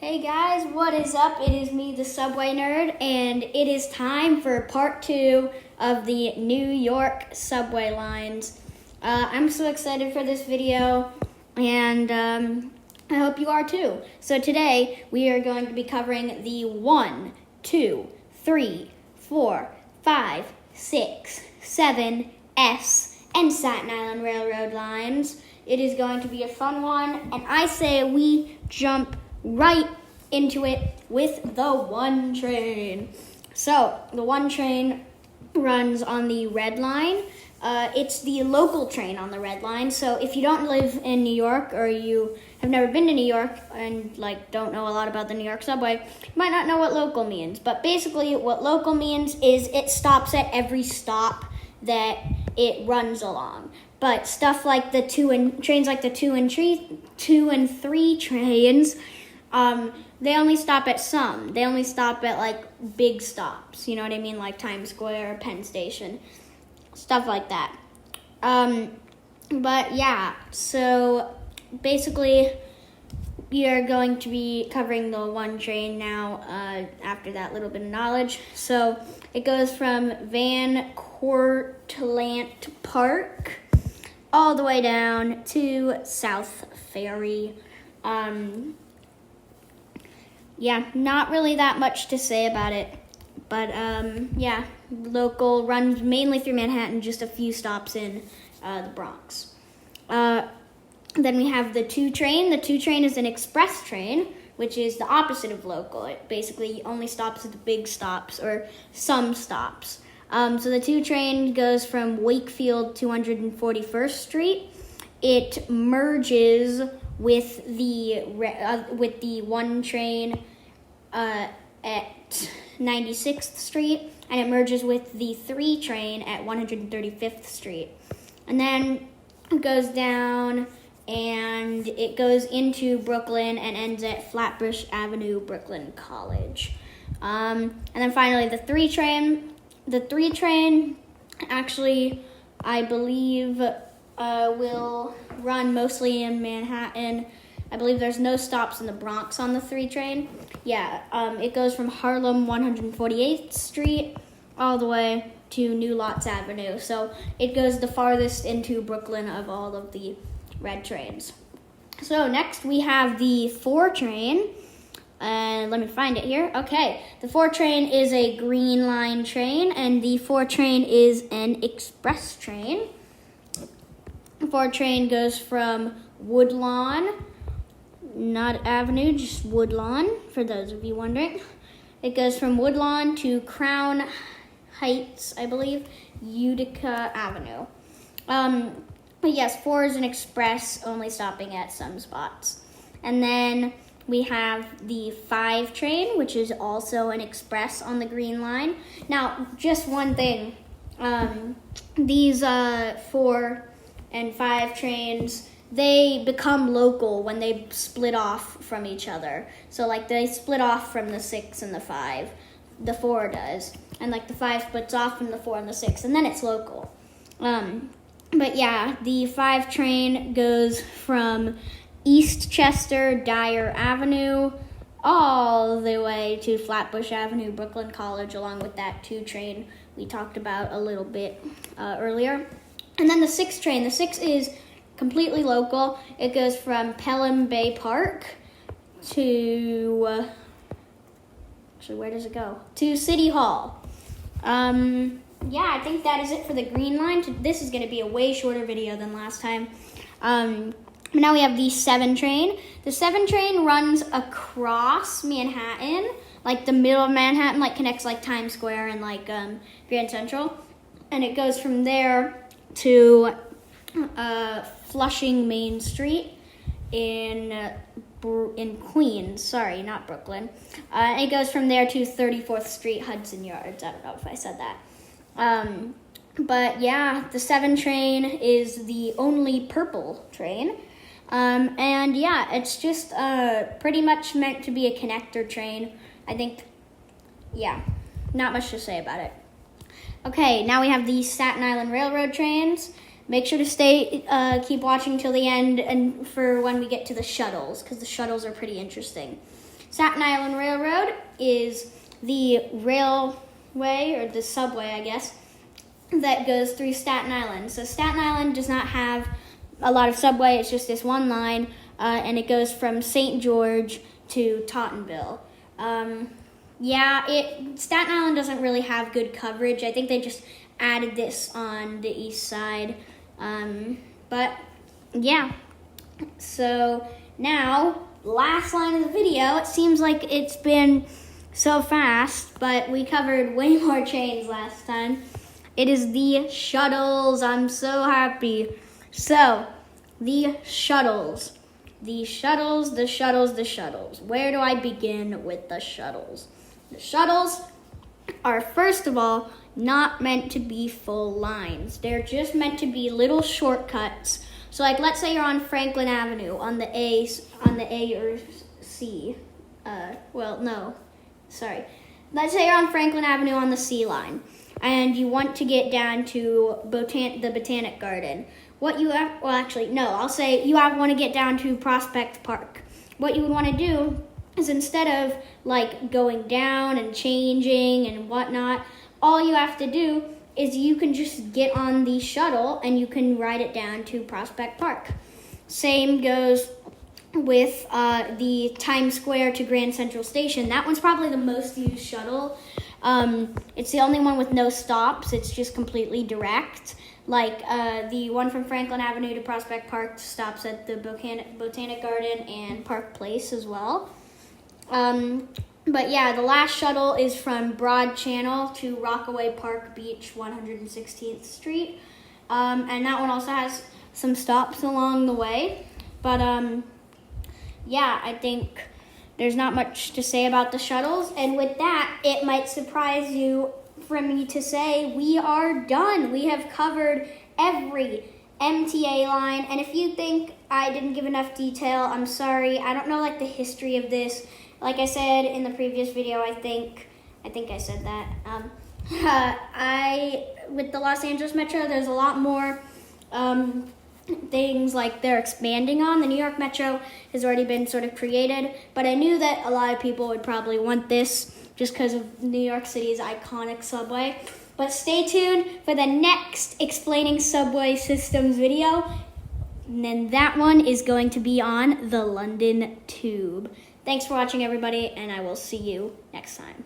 Hey guys, what is up? It is me, the Subway Nerd, and it is time for part 2 of the New York subway lines. I'm so excited for this video, and I hope you are too. So today, we are going to be covering the 1, 2, 3, 4, 5, 6, 7, S, and Staten Island Railroad lines. It is going to be a fun one, and I say we jump right into it with the 1 train. So, the 1 train runs on the red line. It's the local train on the red line. So, if you don't live in New York or you have never been to New York and don't know a lot about the New York subway, you might not know what local means. But basically, what local means is it stops at every stop that it runs along. But stuff like the 2 and 3 trains, they only stop at some. They only stop at big stops. You know what I mean? Like Times Square, Penn Station, stuff like that. But yeah, so basically we are going to be covering the 1 train now after that little bit of knowledge. So it goes from Van Cortlandt Park all the way down to South Ferry. Yeah, not really that much to say about it. But, yeah, local, runs mainly through Manhattan, just a few stops in the Bronx. Then we have the 2 train. The 2 train is an express train, which is the opposite of local. It basically only stops at the big stops or some stops. So the 2 train goes from Wakefield to 141st Street. It merges with the 1 train at 96th Street, and it merges with the 3 train at 135th Street. And then it goes down and it goes into Brooklyn and ends at Flatbush Avenue, Brooklyn College. And then finally the 3 train. The 3 train actually, I believe, will run mostly in Manhattan. I believe there's no stops in the Bronx on the 3 train. Yeah, it goes from Harlem 148th Street all the way to New Lots Avenue. So it goes the farthest into Brooklyn of all of the red trains. So next we have the 4 train. Let me find it here. Okay, the 4 train is a green line train, and the 4 train is an express train. The 4 train goes from Woodlawn, not Avenue, just Woodlawn, for those of you wondering. It goes from Woodlawn to Crown Heights, I believe, Utica Avenue. But yes, 4 is an express, only stopping at some spots. And then we have the 5 train, which is also an express on the green line. Now, just one thing. These 4 and 5 trains, they become local when they split off from each other. So, they split off from the 6 and the 5. The 4 does. And, the 5 splits off from the 4 and the 6. And then it's local. But, yeah, the 5 train goes from Eastchester, Dyer Avenue, all the way to Flatbush Avenue, Brooklyn College, along with that 2 train we talked about a little bit earlier. And then the 6 train. The 6 is completely local. It goes from Pelham Bay Park to, actually, where does it go? To City Hall. Yeah, I think that is it for the green line. This is going to be a way shorter video than last time. Now we have the 7 train. The 7 train runs across Manhattan, the middle of Manhattan, connects Times Square and Grand Central. And it goes from there to Flushing Main Street in Queens. Sorry, not Brooklyn. It goes from there to 34th Street, Hudson Yards. I don't know if I said that. But yeah, the 7 train is the only purple train. And yeah, it's just pretty much meant to be a connector train. I think, yeah, not much to say about it. Okay, now we have the Staten Island Railroad trains. Make sure to keep watching till the end and for when we get to the shuttles, because the shuttles are pretty interesting. Staten Island Railroad is the railway, or the subway, I guess, that goes through Staten Island. So Staten Island does not have a lot of subway. It's just this one line, and it goes from St. George to Tottenville. Staten Island doesn't really have good coverage. I think they just added this on the east side. But yeah, so now, last line of the video. It seems like it's been so fast, but we covered way more trains last time. It is the shuttles. I'm so happy. So, the shuttles. The shuttles. Where do I begin with the shuttles? The shuttles are, first of all, not meant to be full lines. They're just meant to be little shortcuts. So, like, let's say you're on Franklin Avenue on the A or C. Let's say you're on Franklin Avenue on the C line, and you want to get down to the Botanic Garden. I'll say you want to get down to Prospect Park. What you would want to do is, instead of like going down and changing and whatnot, all you have to do is you can just get on the shuttle and you can ride it down to Prospect Park. Same goes with the Times Square to Grand Central Station. That one's probably the most used shuttle. It's the only one with no stops. It's just completely direct. Like the one from Franklin Avenue to Prospect Park stops at the Botanic Garden and Park Place as well. But yeah, the last shuttle is from Broad Channel to Rockaway Park Beach, 116th Street. And that one also has some stops along the way. But yeah, I think there's not much to say about the shuttles. And with that, it might surprise you for me to say we are done. We have covered every MTA line. And if you think I didn't give enough detail, I'm sorry. I don't know like the history of this. Like I said in the previous video, I think I said that. With the Los Angeles Metro, there's a lot more things like they're expanding on. The New York Metro has already been sort of created, but I knew that a lot of people would probably want this just because of New York City's iconic subway. But stay tuned for the next explaining subway systems video, and then that one is going to be on the London Tube. Thanks for watching, everybody, and I will see you next time.